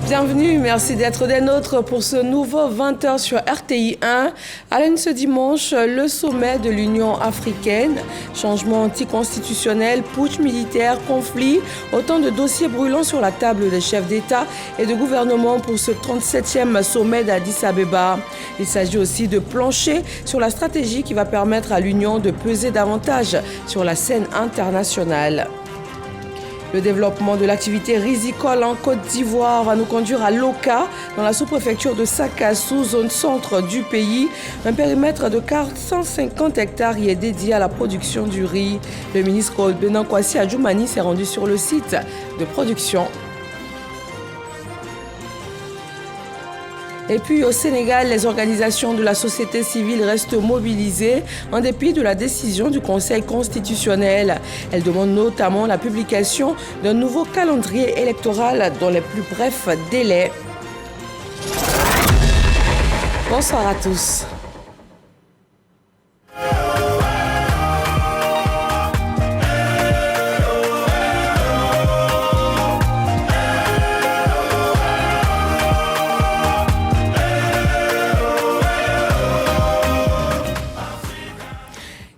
Bienvenue, merci d'être des nôtres pour ce nouveau 20h sur RTI 1. À l'une ce dimanche, le sommet de l'Union africaine, changement anticonstitutionnel, putsch militaire, conflit, autant de dossiers brûlants sur la table des chefs d'État et de gouvernement pour ce 37e sommet d'Addis Abeba. Il s'agit aussi de plancher sur la stratégie qui va permettre à l'Union de peser davantage sur la scène internationale. Le développement de l'activité risicole en Côte d'Ivoire va nous conduire à Loka, dans la sous-préfecture de Sakassou, zone centre du pays. Un périmètre de 450 hectares y est dédié à la production du riz. Le ministre Benan Kwasi Adjoumani s'est rendu sur le site de production. Et puis au Sénégal, les organisations de la société civile restent mobilisées en dépit de la décision du Conseil constitutionnel. Elles demandent notamment la publication d'un nouveau calendrier électoral dans les plus brefs délais. Bonsoir à tous.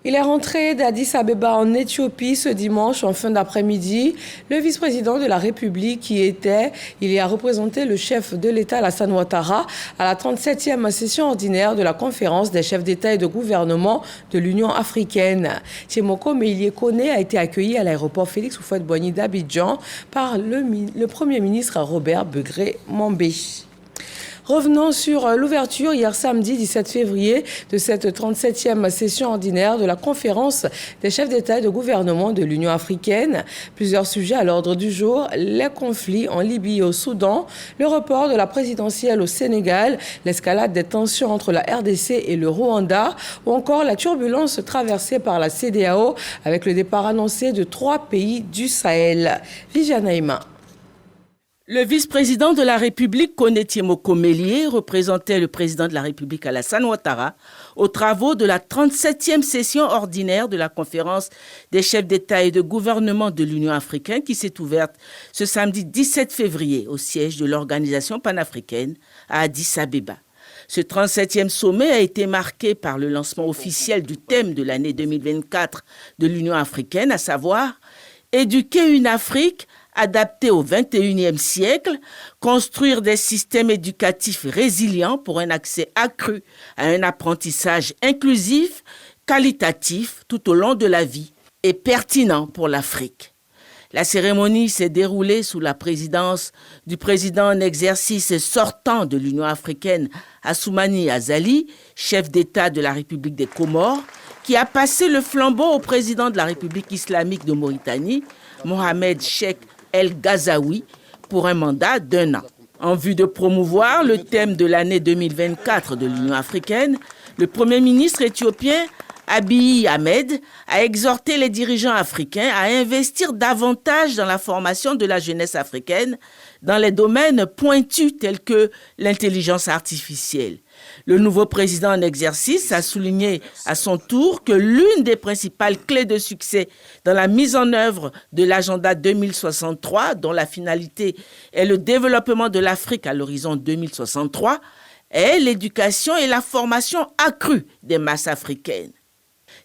Il est rentré d'Addis Abeba en Éthiopie ce dimanche en fin d'après-midi. Le vice-président de la République il y a représenté le chef de l'État Alassane Ouattara à la 37e session ordinaire de la conférence des chefs d'État et de gouvernement de l'Union africaine. Tchemoko Meïlie Kone a été accueilli à l'aéroport Félix Houphouët-Boigny d'Abidjan par le Premier ministre Robert Begré-Mambé. Revenons sur l'ouverture hier samedi 17 février de cette 37e session ordinaire de la conférence des chefs d'État et de gouvernement de l'Union africaine. Plusieurs sujets à l'ordre du jour, les conflits en Libye et au Soudan, le report de la présidentielle au Sénégal, l'escalade des tensions entre la RDC et le Rwanda, ou encore la turbulence traversée par la CEDEAO avec le départ annoncé de 3 pays du Sahel. Viviane Naïma. Le vice-président de la République, Kone Tchemoko Meïlie, représentait le président de la République, Alassane Ouattara, aux travaux de la 37e session ordinaire de la conférence des chefs d'État et de gouvernement de l'Union africaine qui s'est ouverte ce samedi 17 février au siège de l'organisation panafricaine à Addis Abeba. Ce 37e sommet a été marqué par le lancement officiel du thème de l'année 2024 de l'Union africaine, à savoir « Éduquer une Afrique » adapté au XXIe siècle, construire des systèmes éducatifs résilients pour un accès accru à un apprentissage inclusif, qualitatif tout au long de la vie et pertinent pour l'Afrique. La cérémonie s'est déroulée sous la présidence du président en exercice sortant de l'Union africaine, Assoumani Azali, chef d'État de la République des Comores, qui a passé le flambeau au président de la République islamique de Mauritanie, Mohamed Cheikh El Gazaoui, pour un mandat d'1 an. En vue de promouvoir le thème de l'année 2024 de l'Union africaine, le Premier ministre éthiopien Abiy Ahmed a exhorté les dirigeants africains à investir davantage dans la formation de la jeunesse africaine dans les domaines pointus tels que l'intelligence artificielle. Le nouveau président en exercice a souligné à son tour que l'une des principales clés de succès dans la mise en œuvre de l'agenda 2063, dont la finalité est le développement de l'Afrique à l'horizon 2063, est l'éducation et la formation accrue des masses africaines.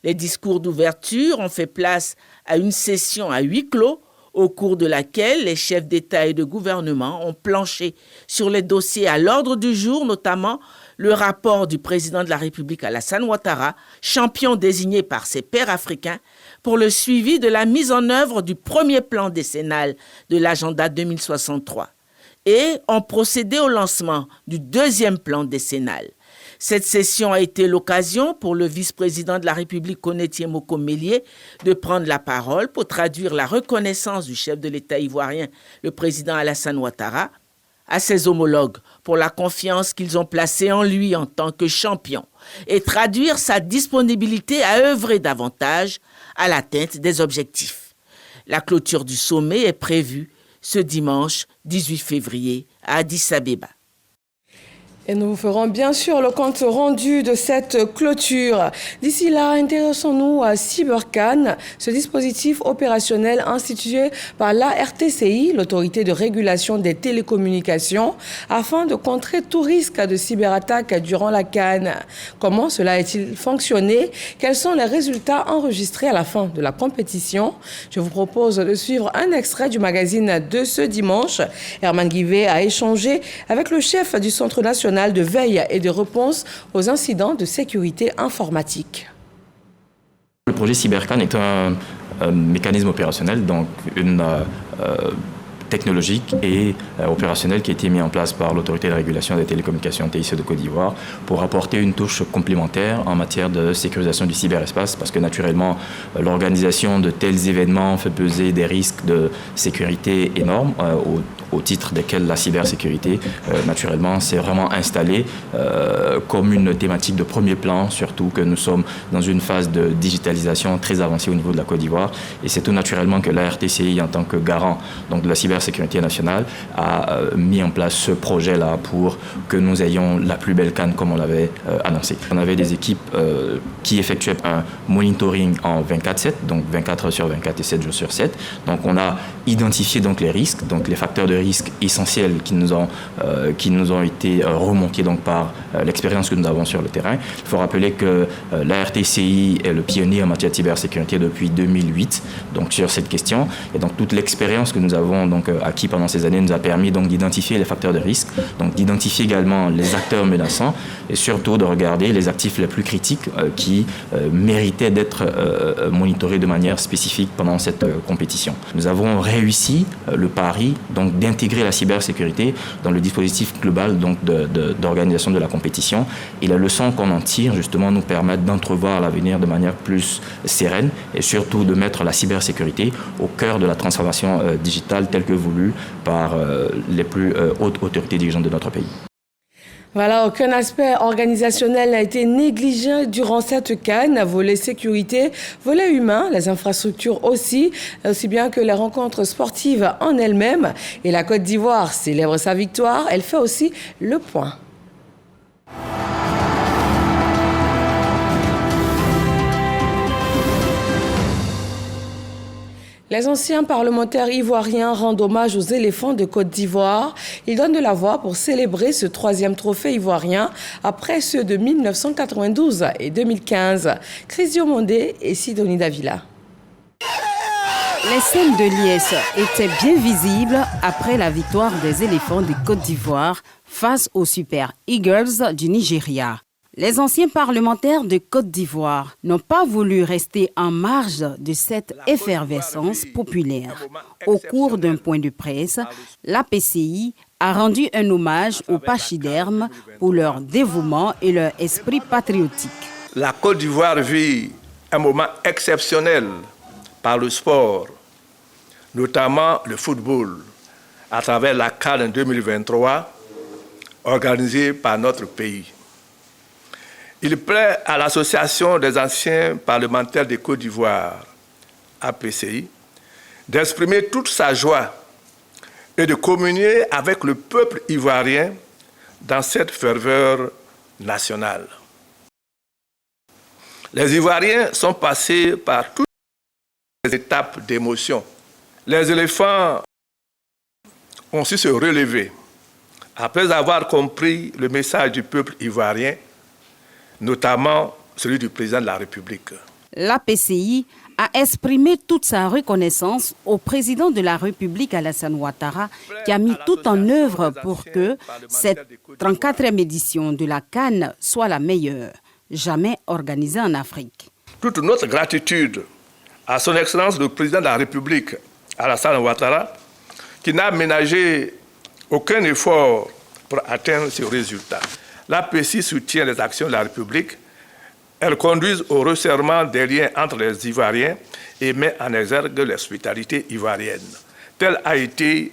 Les discours d'ouverture ont fait place à une session à huis clos au cours de laquelle les chefs d'État et de gouvernement ont planché sur les dossiers à l'ordre du jour, notamment le rapport du président de la République Alassane Ouattara, champion désigné par ses pairs africains, pour le suivi de la mise en œuvre du premier plan décennal de l'agenda 2063 et ont procédé au lancement du deuxième plan décennal. Cette session a été l'occasion pour le vice-président de la République, Kone Tchemoko Meïlie, de prendre la parole pour traduire la reconnaissance du chef de l'État ivoirien, le président Alassane Ouattara, à ses homologues pour la confiance qu'ils ont placée en lui en tant que champion et traduire sa disponibilité à œuvrer davantage à l'atteinte des objectifs. La clôture du sommet est prévue ce dimanche 18 février à Addis Abeba. Et nous vous ferons bien sûr le compte rendu de cette clôture. D'ici là, intéressons-nous à CyberCan, ce dispositif opérationnel institué par l'ARTCI, l'autorité de régulation des télécommunications, afin de contrer tout risque de cyberattaque durant la CAN. Comment cela a-t-il fonctionné? Quels sont les résultats enregistrés à la fin de la compétition? Je vous propose de suivre un extrait du magazine de ce dimanche. Herman Guivet a échangé avec le chef du Centre national de veille et de réponse aux incidents de sécurité informatique. Le projet CyberCan est un mécanisme opérationnel, donc une technologique et opérationnel qui a été mis en place par l'autorité de régulation des télécommunications TIC de Côte d'Ivoire pour apporter une touche complémentaire en matière de sécurisation du cyberespace, parce que naturellement l'organisation de tels événements fait peser des risques de sécurité énormes au titre desquels la cybersécurité naturellement s'est vraiment installée comme une thématique de premier plan, surtout que nous sommes dans une phase de digitalisation très avancée au niveau de la Côte d'Ivoire, et c'est tout naturellement que l'ARTCI, en tant que garant donc de la cybersécurité nationale, a mis en place ce projet-là pour que nous ayons la plus belle CAN comme on l'avait annoncé. On avait des équipes qui effectuaient un monitoring en 24/7, donc 24 heures sur 24 et 7 jours sur 7. Donc on a identifié donc les risques, donc les facteurs de risque essentiels qui nous ont été remontés donc par l'expérience que nous avons sur le terrain. Il faut rappeler que l'ARTCI est le pionnier en matière de cybersécurité depuis 2008, donc sur cette question. Et donc toute l'expérience que nous avons donc acquis pendant ces années nous a permis donc d'identifier les facteurs de risque, donc d'identifier également les acteurs menaçants et surtout de regarder les actifs les plus critiques qui méritaient d'être monitorés de manière spécifique pendant cette compétition. Nous avons réussi le pari donc d'intégrer la cybersécurité dans le dispositif global donc d'organisation de la compétition, et les leçons qu'on en tire justement nous permettent d'entrevoir l'avenir de manière plus sereine et surtout de mettre la cybersécurité au cœur de la transformation digitale telle que voulue par les plus hautes autorités dirigeantes de notre pays. Voilà, aucun aspect organisationnel n'a été négligé durant cette CAN, volet sécurité, volet humain, les infrastructures aussi bien que les rencontres sportives en elles-mêmes. Et la Côte d'Ivoire célèbre sa victoire, elle fait aussi le point. Les anciens parlementaires ivoiriens rendent hommage aux éléphants de Côte d'Ivoire. Ils donnent de la voix pour célébrer ce 3e trophée ivoirien après ceux de 1992 et 2015. Chris Diomondé et Sidonie Davila. Les scènes de liesse étaient bien visibles après la victoire des éléphants de Côte d'Ivoire face aux Super Eagles du Nigeria. Les anciens parlementaires de Côte d'Ivoire n'ont pas voulu rester en marge de cette effervescence populaire. Au cours d'un point de presse, l'APCI a rendu un hommage aux pachydermes pour leur dévouement et leur esprit patriotique. La Côte d'Ivoire vit un moment exceptionnel par le sport, notamment le football, à travers la CAN 2023 organisée par notre pays. Il plaît à l'Association des anciens parlementaires de Côte d'Ivoire, APCI, d'exprimer toute sa joie et de communier avec le peuple ivoirien dans cette ferveur nationale. Les Ivoiriens sont passés par toutes les étapes d'émotion. Les éléphants ont su se relever après avoir compris le message du peuple ivoirien, notamment celui du président de la République. L'APCI a exprimé toute sa reconnaissance au président de la République, Alassane Ouattara, qui a mis tout en œuvre pour que cette 34e édition de la CAN soit la meilleure jamais organisée en Afrique. Toute notre gratitude à son Excellence le président de la République, Alassane Ouattara, qui n'a ménagé aucun effort pour atteindre ce résultat. L'APCI soutient les actions de la République. Elles conduisent au resserrement des liens entre les Ivoiriens et met en exergue l'hospitalité ivoirienne. Tel a été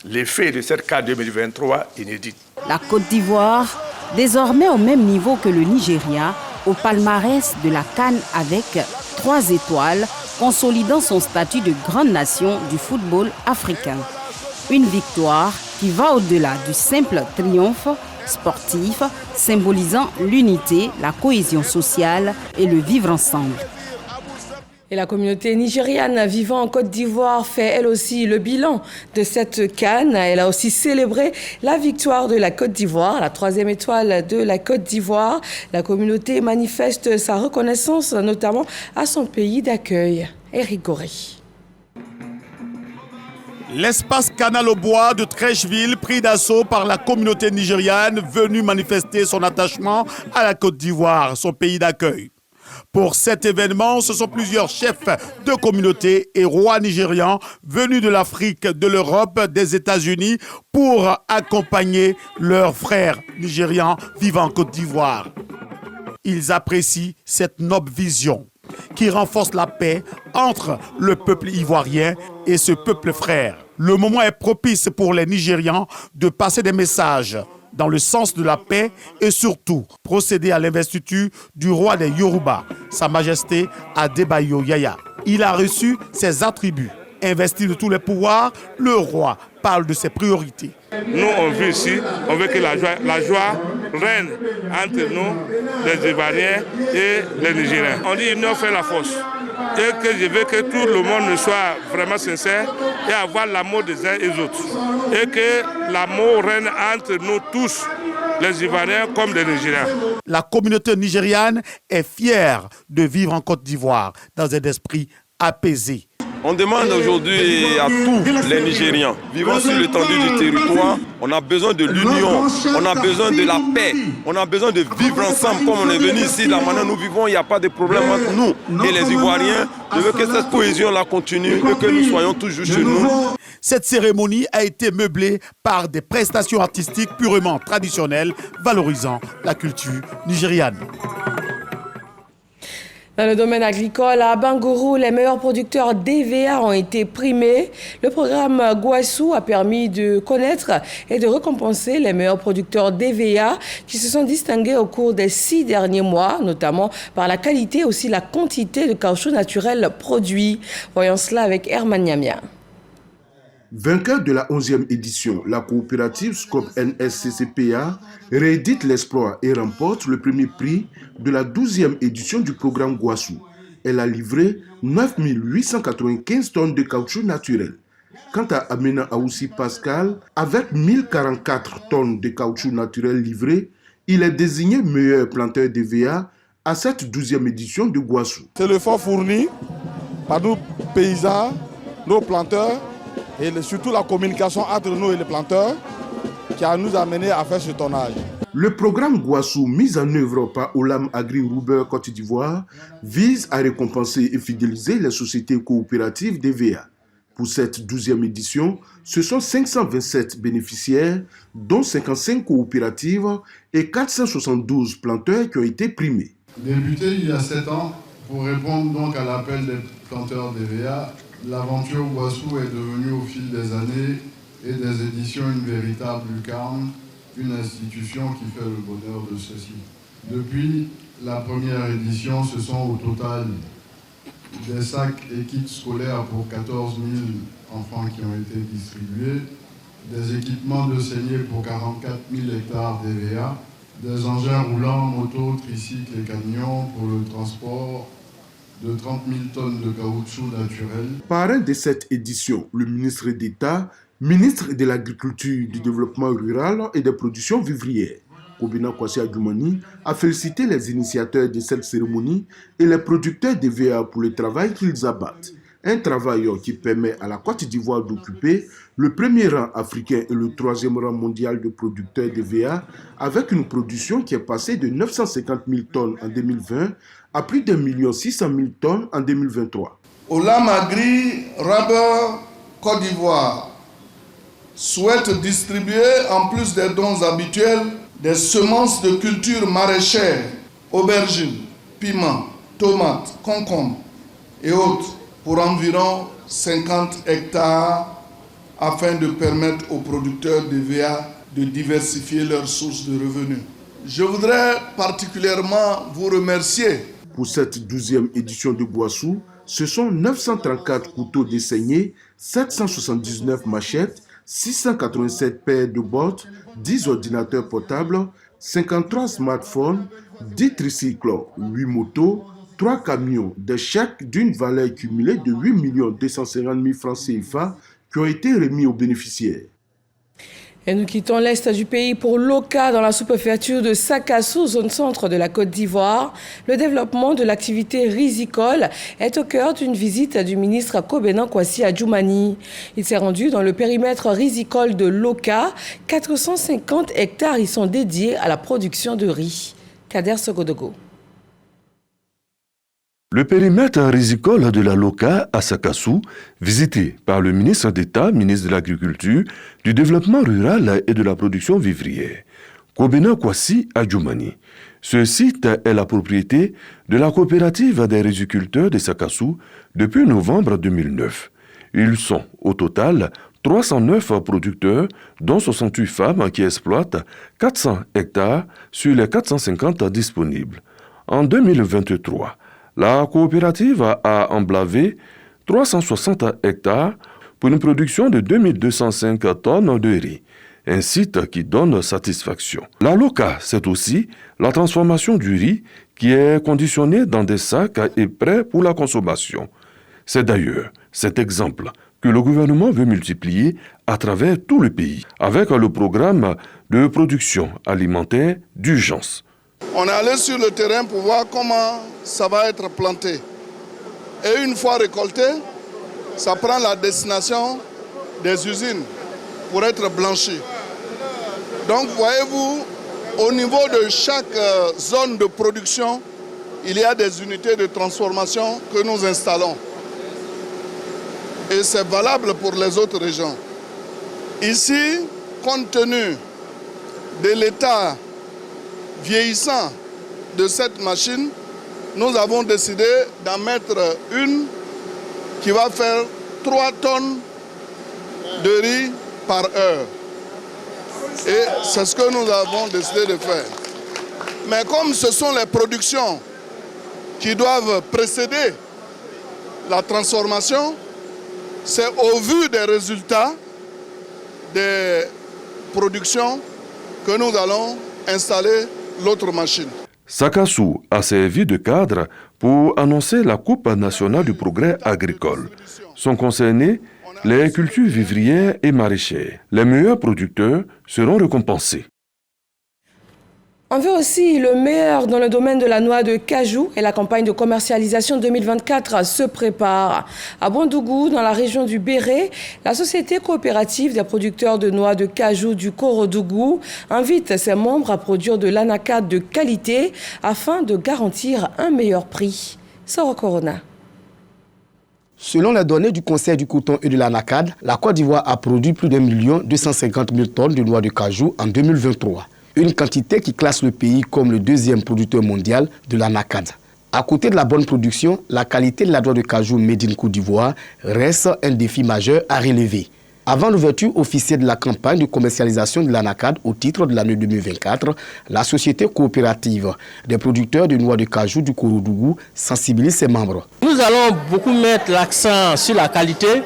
l'effet de cette CAN 2023 inédite. La Côte d'Ivoire, désormais au même niveau que le Nigeria, au palmarès de la CAN avec 3 étoiles, consolidant son statut de grande nation du football africain. Une victoire qui va au-delà du simple triomphe sportif symbolisant l'unité, la cohésion sociale et le vivre ensemble. Et la communauté nigériane vivant en Côte d'Ivoire fait elle aussi le bilan de cette CAN. Elle a aussi célébré la victoire de la Côte d'Ivoire, la 3e étoile de la Côte d'Ivoire. La communauté manifeste sa reconnaissance notamment à son pays d'accueil. Eric Goré. L'espace Canal au Bois de Trècheville pris d'assaut par la communauté nigériane venue manifester son attachement à la Côte d'Ivoire, son pays d'accueil. Pour cet événement, ce sont plusieurs chefs de communauté et rois nigérians venus de l'Afrique, de l'Europe, des États-Unis pour accompagner leurs frères nigérians vivant en Côte d'Ivoire. Ils apprécient cette noble vision qui renforce la paix entre le peuple ivoirien et ce peuple frère. Le moment est propice pour les Nigérians de passer des messages dans le sens de la paix et surtout procéder à l'investiture du roi des Yoruba, Sa Majesté Adebayo Yaya. Il a reçu ses attributs. Investi de tous les pouvoirs, le roi parle de ses priorités. Nous, on vit ici, on veut que la joie règne entre nous, les Ivoiriens et les Nigériens. On dit union fait la force. Et que je veux que tout le monde soit vraiment sincère et avoir l'amour des uns et des autres. Et que l'amour règne entre nous tous, les Ivoiriens comme les Nigériens. La communauté nigériane est fière de vivre en Côte d'Ivoire dans un esprit apaisé. On demande aujourd'hui à tous les Nigériens vivant sur l'étendue du territoire, on a besoin de l'union, on a besoin de la paix, on a besoin de vivre ensemble comme on est venu ici. La manière dont nous vivons, il n'y a pas de problème entre nous et les Ivoiriens. Je veux que cette cohésion-là continue et que nous soyons toujours chez nous. Cette cérémonie a été meublée par des prestations artistiques purement traditionnelles valorisant la culture nigériane. Dans le domaine agricole, à Bangourou, les meilleurs producteurs d'EVA ont été primés. Le programme Guassou a permis de connaître et de récompenser les meilleurs producteurs d'EVA qui se sont distingués au cours des 6 derniers mois, notamment par la qualité et aussi la quantité de caoutchouc naturel produit. Voyons cela avec Herman Niamia. Vainqueur de la 11e édition, la coopérative Scope NSCCPA réédite l'exploit et remporte le premier prix de la 12e édition du programme Guassou. Elle a livré 9 895 tonnes de caoutchouc naturel. Quant à Amena Aoussi Pascal, avec 1044 tonnes de caoutchouc naturel livrées, il est désigné meilleur planteur d'EVA à cette 12e édition de Guassou. C'est l'effort fourni par nos paysans, nos planteurs, et surtout la communication entre nous et les planteurs qui a nous amené à faire ce tonnage. Le programme Guassou, mis en œuvre par Olam Agri Rouber Côte d'Ivoire, vise à récompenser et fidéliser les sociétés coopératives d'EVA. Pour cette 12e édition, ce sont 527 bénéficiaires, dont 55 coopératives et 472 planteurs qui ont été primés. Débuté il y a 7 ans, pour répondre donc à l'appel des planteurs d'EVA, l'aventure Guassou est devenue au fil des années et des éditions une véritable lucarne, une institution qui fait le bonheur de ceux-ci. Depuis la première édition, ce sont au total des sacs et kits scolaires pour 14 000 enfants qui ont été distribués, des équipements de saignée pour 44 000 hectares d'EVA, des engins roulants, motos, tricycles et camions pour le transport de 30 000 tonnes de caoutchouc naturel. Parrain de cette édition, le ministre d'État, ministre de l'Agriculture, du Développement rural et des productions vivrières, Kobina Kwasi Adjoumani, a félicité les initiateurs de cette cérémonie et les producteurs d'EVA pour le travail qu'ils abattent. Un travail qui permet à la Côte d'Ivoire d'occuper le premier rang africain et le 3e rang mondial de producteurs d'EVA avec une production qui est passée de 950 000 tonnes en 2020 à plus de 1 600 000 tonnes en 2023. Olam Agri Rouber Côte d'Ivoire souhaite distribuer, en plus des dons habituels, des semences de cultures maraîchères, aubergines, piments, tomates, concombres et autres pour environ 50 hectares afin de permettre aux producteurs d'EVA de diversifier leurs sources de revenus. Je voudrais particulièrement vous remercier. Pour cette 12e édition de Guassou, ce sont 934 couteaux dessaignés, 779 machettes, 687 paires de bottes, 10 ordinateurs portables, 53 smartphones, 10 tricycles, 8 motos, 3 camions, des chèques d'une valeur cumulée de 8 250 000 francs CFA qui ont été remis aux bénéficiaires. Et nous quittons l'est du pays pour l'Oka dans la sous-préfecture de Sakassou, zone centre de la Côte d'Ivoire. Le développement de l'activité risicole est au cœur d'une visite du ministre Kobena Kwasi Adjoumani. Il s'est rendu dans le périmètre risicole de l'Oka. 450 hectares y sont dédiés à la production de riz. Kader Sogodogo. Le périmètre risicole de la Loka à Sakassou, visité par le ministre d'État, ministre de l'Agriculture, du Développement rural et de la production vivrière, Kobena Kwasi Adjoumani. Ce site est la propriété de la coopérative des riziculteurs de Sakassou depuis novembre 2009. Ils sont au total 309 producteurs, dont 68 femmes qui exploitent 400 hectares sur les 450 disponibles. En 2023, la coopérative a emblavé 360 hectares pour une production de 2205 tonnes de riz, un site qui donne satisfaction. La Loka, c'est aussi la transformation du riz qui est conditionné dans des sacs et prêt pour la consommation. C'est d'ailleurs cet exemple que le gouvernement veut multiplier à travers tout le pays, avec le programme de production alimentaire d'urgence. On est allé sur le terrain pour voir comment ça va être planté. Et une fois récolté, ça prend la destination des usines pour être blanchi. Donc voyez-vous, au niveau de chaque zone de production, il y a des unités de transformation que nous installons. Et c'est valable pour les autres régions. Ici, compte tenu de l'état vieillissant de cette machine, nous avons décidé d'en mettre une qui va faire 3 tonnes de riz par heure. Et c'est ce que nous avons décidé de faire. Mais comme ce sont les productions qui doivent précéder la transformation, c'est au vu des résultats des productions que nous allons installer l'autre machine. Sakassou a servi de cadre pour annoncer la Coupe nationale du progrès agricole. Sont concernés les cultures vivrières et maraîchères. Les meilleurs producteurs seront récompensés. On veut aussi le meilleur dans le domaine de la noix de cajou et la campagne de commercialisation 2024 se prépare. À Bondougou, dans la région du Béret, la société coopérative des producteurs de noix de cajou du Korodougou invite ses membres à produire de l'anacade de qualité afin de garantir un meilleur prix. Soro Corona. Selon les données du Conseil du coton et de l'anacade, la Côte d'Ivoire a produit plus d'1 250 000 tonnes de noix de cajou en 2023. Une quantité qui classe le pays comme le deuxième producteur mondial de l'anacade. À côté de la bonne production, la qualité de la noix de cajou made in Côte d'Ivoire reste un défi majeur à relever. Avant l'ouverture officielle de la campagne de commercialisation de l'anacade au titre de l'année 2024, la société coopérative des producteurs de noix de cajou du Korodougou sensibilise ses membres. Nous allons beaucoup mettre l'accent sur la qualité.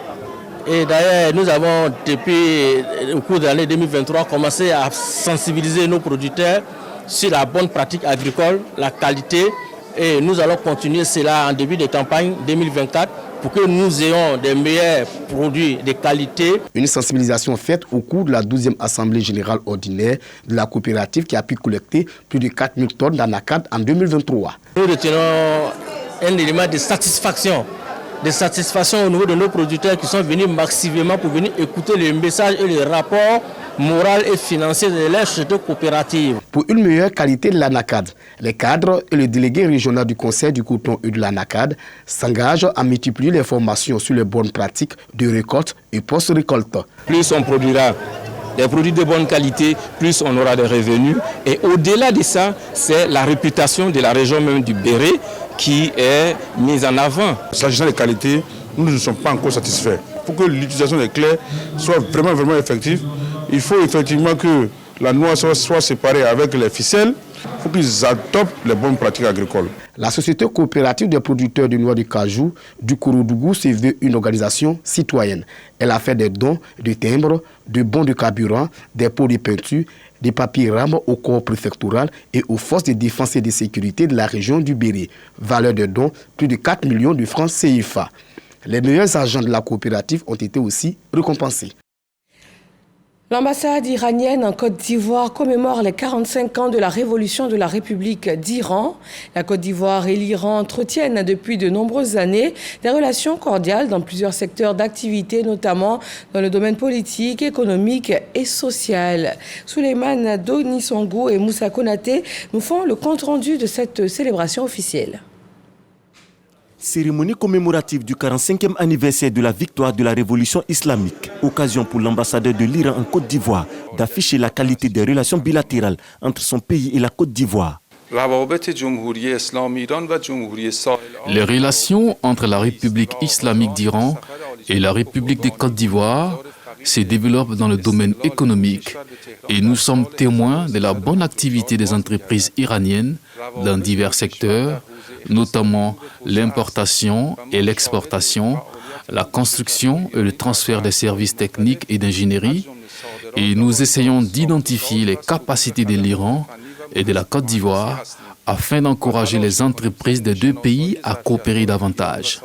Et d'ailleurs, nous avons, depuis au cours de l'année 2023, commencé à sensibiliser nos producteurs sur la bonne pratique agricole, la qualité. Et nous allons continuer cela en début de campagne 2024 pour que nous ayons des meilleurs produits de qualité. Une sensibilisation faite au cours de la 12e Assemblée générale ordinaire de la coopérative qui a pu collecter plus de 4 000 tonnes d'anacade en 2023. Nous retenons un élément de satisfaction au niveau de nos producteurs qui sont venus massivement pour venir écouter les messages et les rapports moraux et financiers de leur société coopérative. Pour une meilleure qualité de l'anacade, les cadres et le délégué régional du Conseil du coton et de l'anacade s'engagent à multiplier les formations sur les bonnes pratiques de récolte et post-récolte. Plus on produira des produits de bonne qualité, plus on aura des revenus. Et au-delà de ça, c'est la réputation de la région même du Béret qui est mise en avant. S'agissant des qualités, nous ne sommes pas encore satisfaits. Pour que l'utilisation des clés soit vraiment effective, il faut effectivement que la noix soit séparée avec les ficelles Il faut qu'ils adoptent les bonnes pratiques agricoles. La Société coopérative des producteurs de noix de cajou du Kouroudougou se veut une organisation citoyenne. Elle a fait des dons de timbres, de bons de carburant, des pots de peinture, des papiers rames au corps préfectoral et aux forces de défense et de sécurité de la région du Béret. Valeur de dons, plus de 4 millions de francs CFA. Les meilleurs agents de la coopérative ont été aussi récompensés. L'ambassade iranienne en Côte d'Ivoire commémore les 45 ans de la révolution de la République d'Iran. La Côte d'Ivoire et l'Iran entretiennent depuis de nombreuses années des relations cordiales dans plusieurs secteurs d'activité, notamment dans le domaine politique, économique et social. Souleymane Donisongou et Moussa Konaté nous font le compte-rendu de cette célébration officielle. Cérémonie commémorative du 45e anniversaire de la victoire de la révolution islamique. Occasion pour l'ambassadeur de l'Iran en Côte d'Ivoire d'afficher la qualité des relations bilatérales entre son pays et la Côte d'Ivoire. Les relations entre la République islamique d'Iran et la République de Côte d'Ivoire se développent dans le domaine économique et nous sommes témoins de la bonne activité des entreprises iraniennes dans divers secteurs, notamment l'importation et l'exportation, la construction et le transfert des services techniques et d'ingénierie, et nous essayons d'identifier les capacités de l'Iran et de la Côte d'Ivoire afin d'encourager les entreprises des deux pays à coopérer davantage.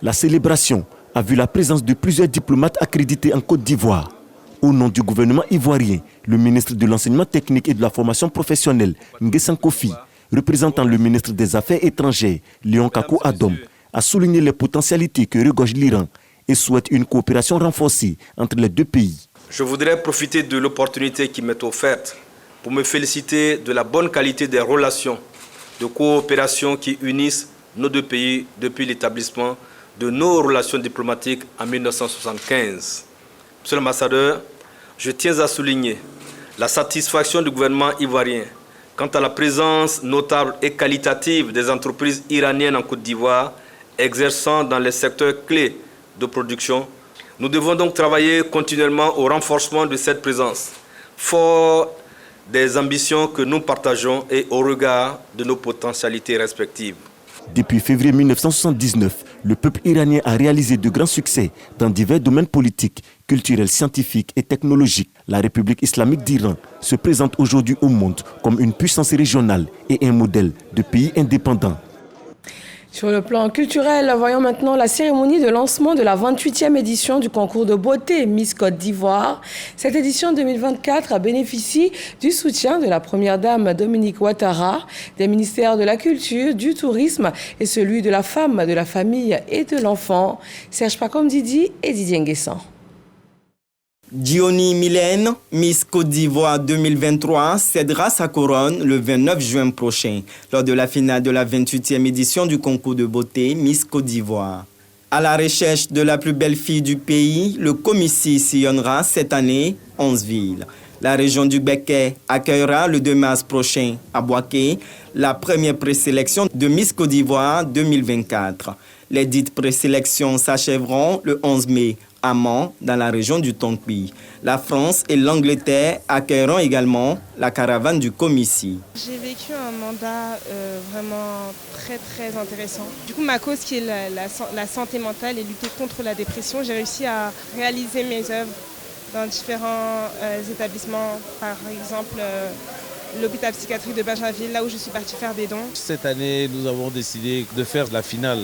La célébration a vu la présence de plusieurs diplomates accrédités en Côte d'Ivoire. Au nom du gouvernement ivoirien, le ministre de l'Enseignement technique et de la formation professionnelle, Nguessan Kofi, représentant le ministre des Affaires étrangères, Léon Kakou Adom, a souligné les potentialités que regorge l'Iran et souhaite une coopération renforcée entre les deux pays. Je voudrais profiter de l'opportunité qui m'est offerte pour me féliciter de la bonne qualité des relations de coopération qui unissent nos deux pays depuis l'établissement de nos relations diplomatiques en 1975. Monsieur l'ambassadeur, je tiens à souligner la satisfaction du gouvernement ivoirien quant à la présence notable et qualitative des entreprises iraniennes en Côte d'Ivoire exerçant dans les secteurs clés de production. Nous devons donc travailler continuellement au renforcement de cette présence, fort des ambitions que nous partageons et au regard de nos potentialités respectives. Depuis février 1979, le peuple iranien a réalisé de grands succès dans divers domaines politiques, culturels, scientifiques et technologiques. La République islamique d'Iran se présente aujourd'hui au monde comme une puissance régionale et un modèle de pays indépendant. Sur le plan culturel, voyons maintenant la cérémonie de lancement de la 28e édition du concours de beauté Miss Côte d'Ivoire. Cette édition 2024 a bénéficié du soutien de la première dame Dominique Ouattara, des ministères de la Culture, du Tourisme et celui de la Femme, de la Famille et de l'Enfant. Serge Pacom Didi et Didier Nguessan. Diony Mylène, Miss Côte d'Ivoire 2023, cédera sa couronne le 29 juin prochain, lors de la finale de la 28e édition du concours de beauté Miss Côte d'Ivoire. À la recherche de la plus belle fille du pays, le Comici sillonnera cette année 11 villes. La région du Béquet accueillera le 2 mars prochain à Boaké la première présélection de Miss Côte d'Ivoire 2024. Les dites présélections s'achèveront le 11 mai à Mans, dans la région du Tonpi. La France et l'Angleterre accueilleront également la caravane du Comici. J'ai vécu un mandat vraiment très intéressant. Du coup, ma cause qui est la santé mentale et lutter contre la dépression, j'ai réussi à réaliser mes œuvres dans différents établissements, par exemple l'hôpital psychiatrique de Baginville, là où je suis partie faire des dons. Cette année, nous avons décidé de faire la finale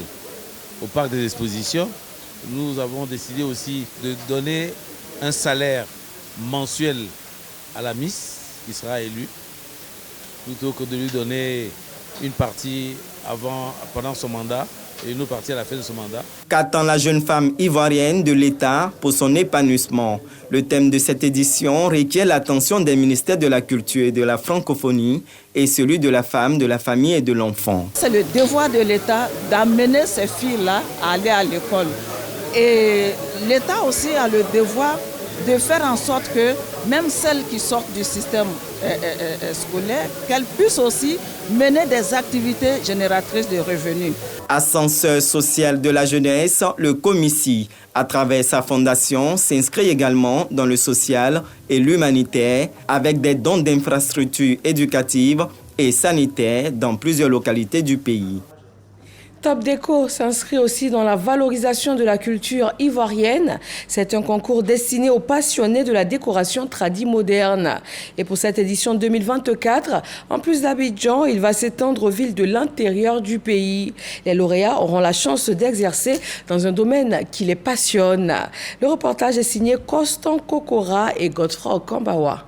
au parc des expositions. Nous avons décidé aussi de donner un salaire mensuel à la Miss qui sera élue, plutôt que de lui donner une partie pendant son mandat et une autre partie à la fin de son mandat. Qu'attend la jeune femme ivoirienne de l'État pour son épanouissement? Le thème de cette édition requiert l'attention des ministères de la Culture et de la Francophonie et celui de la femme, de la famille et de l'enfant. C'est le devoir de l'État d'amener ces filles-là à aller à l'école. Et l'État aussi a le devoir de faire en sorte que même celles qui sortent du système scolaire, qu'elles puissent aussi mener des activités génératrices de revenus. Ascenseur social de la jeunesse, le Comici, à travers sa fondation, s'inscrit également dans le social et l'humanitaire avec des dons d'infrastructures éducatives et sanitaires dans plusieurs localités du pays. Top Déco s'inscrit aussi dans la valorisation de la culture ivoirienne. C'est un concours destiné aux passionnés de la décoration tradie moderne. Et pour cette édition 2024, en plus d'Abidjan, il va s'étendre aux villes de l'intérieur du pays. Les lauréats auront la chance d'exercer dans un domaine qui les passionne. Le reportage est signé Constant Kokora et Godfrey Okambawa.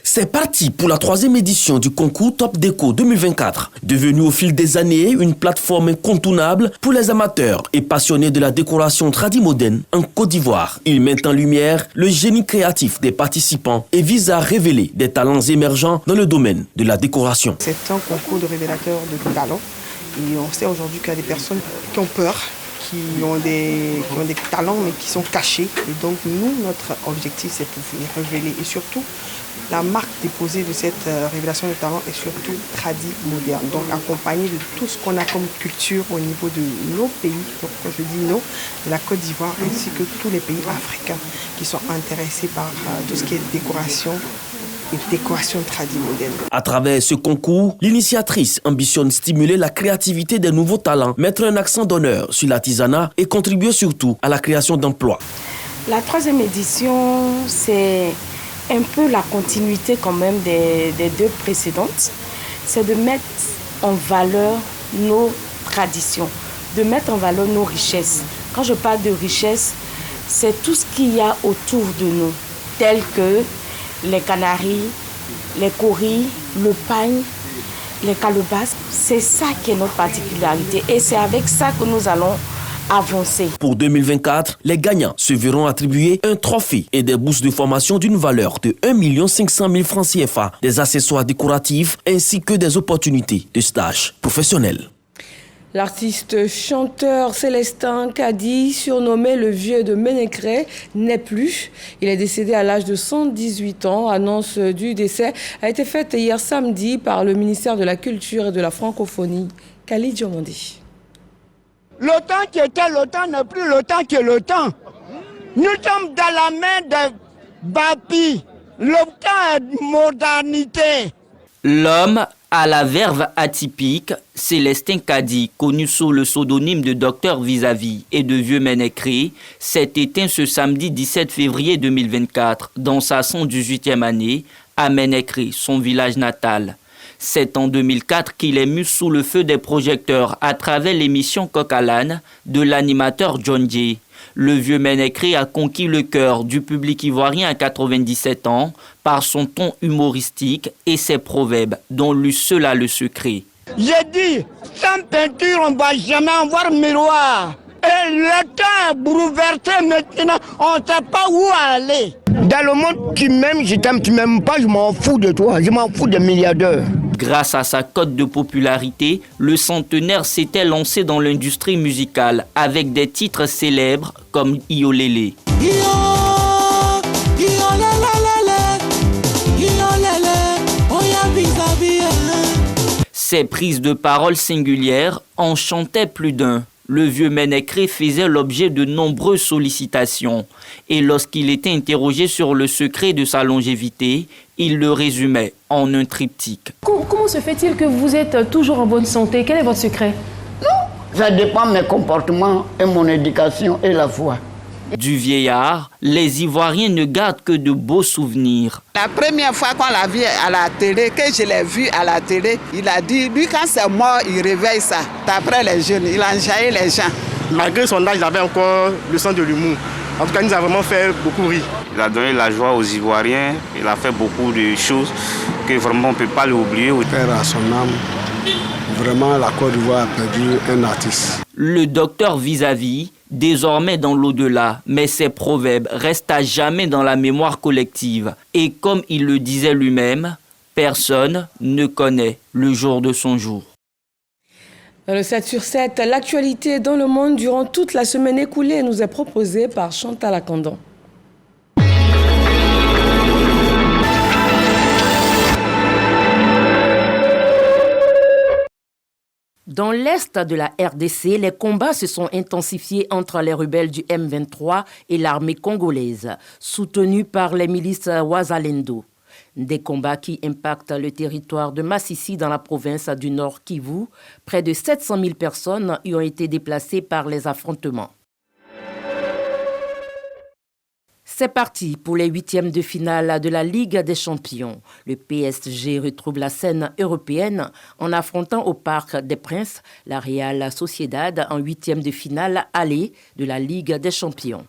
C'est parti pour la 3e édition du concours Top Déco 2024, devenu au fil des années une plateforme incontournable pour les amateurs et passionnés de la décoration tradimoderne en Côte d'Ivoire. Il met en lumière le génie créatif des participants et vise à révéler des talents émergents dans le domaine de la décoration. C'est un concours de révélateurs de talents et on sait aujourd'hui qu'il y a des personnes qui ont peur, qui ont des talents mais qui sont cachés. Et donc nous, notre objectif, c'est pour les révéler et surtout la marque déposée de cette révélation de talent est surtout tradie moderne, donc accompagnée de tout ce qu'on a comme culture au niveau de nos pays, donc quand je dis nous, la Côte d'Ivoire ainsi que tous les pays africains qui sont intéressés par tout ce qui est décoration et décoration tradie moderne. À travers ce concours, l'initiatrice ambitionne stimuler la créativité des nouveaux talents, mettre un accent d'honneur sur l'artisanat et contribuer surtout à la création d'emplois. La 3e édition, c'est un peu la continuité quand même des 2 précédentes, c'est de mettre en valeur nos traditions, de mettre en valeur nos richesses. Quand je parle de richesse, c'est tout ce qu'il y a autour de nous, tel que les canaries, les coris, le pagne, les calebasses. C'est ça qui est notre particularité et c'est avec ça que nous allons avancer. Pour 2024, les gagnants se verront attribuer un trophée et des bourses de formation d'une valeur de 1 500 000 francs CFA, des accessoires décoratifs ainsi que des opportunités de stage professionnel. L'artiste chanteur Célestin Kadi, surnommé le vieux de Ménécré, n'est plus. Il est décédé à l'âge de 118 ans. Annonce du décès a été faite hier samedi par le ministère de la Culture et de la Francophonie. Kali Diomondi. Le temps qui était le temps n'est plus le temps qui est le temps. Nous sommes dans la main de Bapi. Le temps est modernité. L'homme à la verve atypique, Célestin Kadi, connu sous le pseudonyme de Docteur Vis-à-Vis et de Vieux Ménécré, s'est éteint ce samedi 17 février 2024 dans sa 118e année à Ménécré, son village natal. C'est en 2004 qu'il est mis sous le feu des projecteurs à travers l'émission Coq à l'âne de l'animateur John Jay. Le vieux Ménécré a conquis le cœur du public ivoirien à 97 ans par son ton humoristique et ses proverbes dont lui seul a le secret. J'ai dit, sans peinture, on ne va jamais avoir miroir. Et le temps est bouleversé maintenant, on ne sait pas où aller. Dans le monde, tu m'aimes, je t'aime, tu m'aimes pas, je m'en fous de toi, je m'en fous des milliardaires. Grâce à sa cote de popularité, le centenaire s'était lancé dans l'industrie musicale avec des titres célèbres comme Iolele. Ses prises de parole singulières en chantaient plus d'un. Le vieux Ménécré faisait l'objet de nombreuses sollicitations et lorsqu'il était interrogé sur le secret de sa longévité, il le résumait en un triptyque. Comment se fait-il que vous êtes toujours en bonne santé? Quel est votre secret? Ça dépend de mes comportements et mon éducation et la foi. Du vieillard, les Ivoiriens ne gardent que de beaux souvenirs. La première fois qu'on l'a vu à la télé, que je l'ai vu à la télé, il a dit, lui quand c'est mort, il réveille ça. D'après les jeunes, il a enjaillé les gens. Malgré son âge, il avait encore le sens de l'humour. En tout cas, il nous a vraiment fait beaucoup rire. Il a donné la joie aux Ivoiriens, il a fait beaucoup de choses que vraiment on ne peut pas l'oublier. Père à son âme, vraiment la Côte d'Ivoire a perdu un artiste. Le docteur Vis-à-Vis, désormais dans l'au-delà, mais ses proverbes restent à jamais dans la mémoire collective. Et comme il le disait lui-même, personne ne connaît le jour de son jour. Dans le 7 sur 7, l'actualité dans le monde durant toute la semaine écoulée nous est proposée par Chantal Akandon. Dans l'est de la RDC, les combats se sont intensifiés entre les rebelles du M23 et l'armée congolaise, soutenue par les milices Wazalendo. Des combats qui impactent le territoire de Massissi dans la province du Nord Kivu. Près de 700 000 personnes y ont été déplacées par les affrontements. C'est parti pour les huitièmes de finale de la Ligue des Champions. Le PSG retrouve la scène européenne en affrontant au Parc des Princes la Real Sociedad en huitièmes de finale aller de la Ligue des Champions.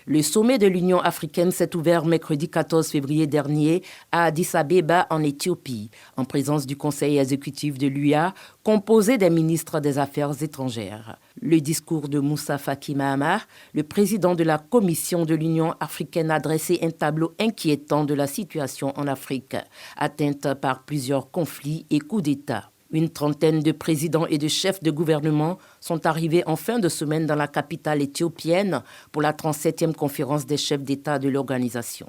Le sommet de l'Union africaine s'est ouvert mercredi 14 février dernier à Addis Abeba en Éthiopie, en présence du conseil exécutif de l'UA, composé des ministres des Affaires étrangères. Le discours de Moussa Faki Mahamat, le président de la Commission de l'Union africaine, a dressé un tableau inquiétant de la situation en Afrique, atteinte par plusieurs conflits et coups d'État. Une trentaine de présidents et de chefs de gouvernement sont arrivés en fin de semaine dans la capitale éthiopienne pour la 37e conférence des chefs d'État de l'organisation.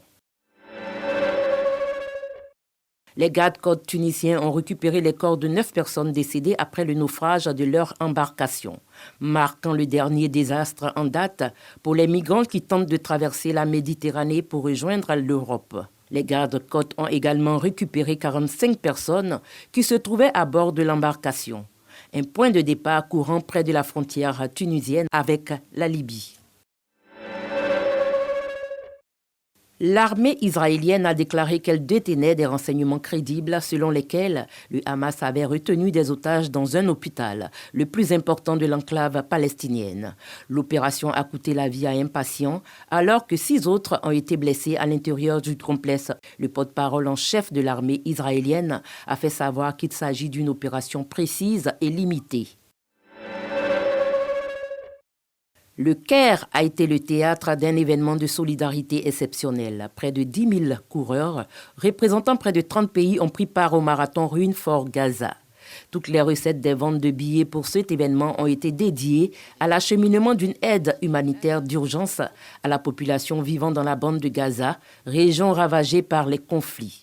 Les gardes-côtes tunisiens ont récupéré les corps de 9 personnes décédées après le naufrage de leur embarcation, marquant le dernier désastre en date pour les migrants qui tentent de traverser la Méditerranée pour rejoindre l'Europe. Les gardes-côtes ont également récupéré 45 personnes qui se trouvaient à bord de l'embarcation, un point de départ courant près de la frontière tunisienne avec la Libye. L'armée israélienne a déclaré qu'elle détenait des renseignements crédibles selon lesquels le Hamas avait retenu des otages dans un hôpital, le plus important de l'enclave palestinienne. L'opération a coûté la vie à un patient, alors que 6 autres ont été blessés à l'intérieur du complexe. Le porte-parole en chef de l'armée israélienne a fait savoir qu'il s'agit d'une opération précise et limitée. Le Caire a été le théâtre d'un événement de solidarité exceptionnel. Près de 10 000 coureurs, représentant près de 30 pays, ont pris part au marathon Run for Gaza. Toutes les recettes des ventes de billets pour cet événement ont été dédiées à l'acheminement d'une aide humanitaire d'urgence à la population vivant dans la bande de Gaza, région ravagée par les conflits.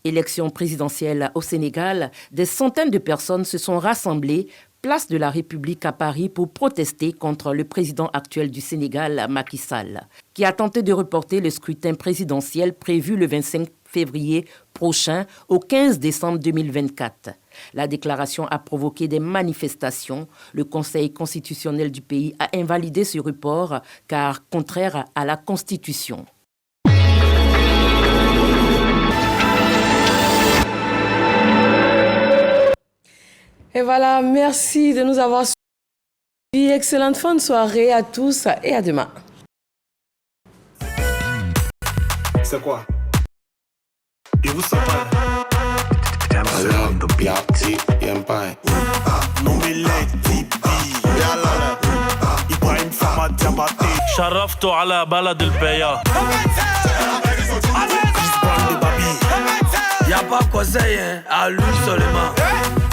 Élection présidentielle au Sénégal, des centaines de personnes se sont rassemblées place de la République à Paris pour protester contre le président actuel du Sénégal, Macky Sall, qui a tenté de reporter le scrutin présidentiel prévu le 25 février prochain au 15 décembre 2024. La déclaration a provoqué des manifestations. Le Conseil constitutionnel du pays a invalidé ce report car contraire à la Constitution. Et voilà, merci de nous avoir suivis. Excellente fin de soirée à tous et à demain. C'est quoi? Et vous savez شرفت على بلد البيا Y'a pas quoi ça, à lui seulement.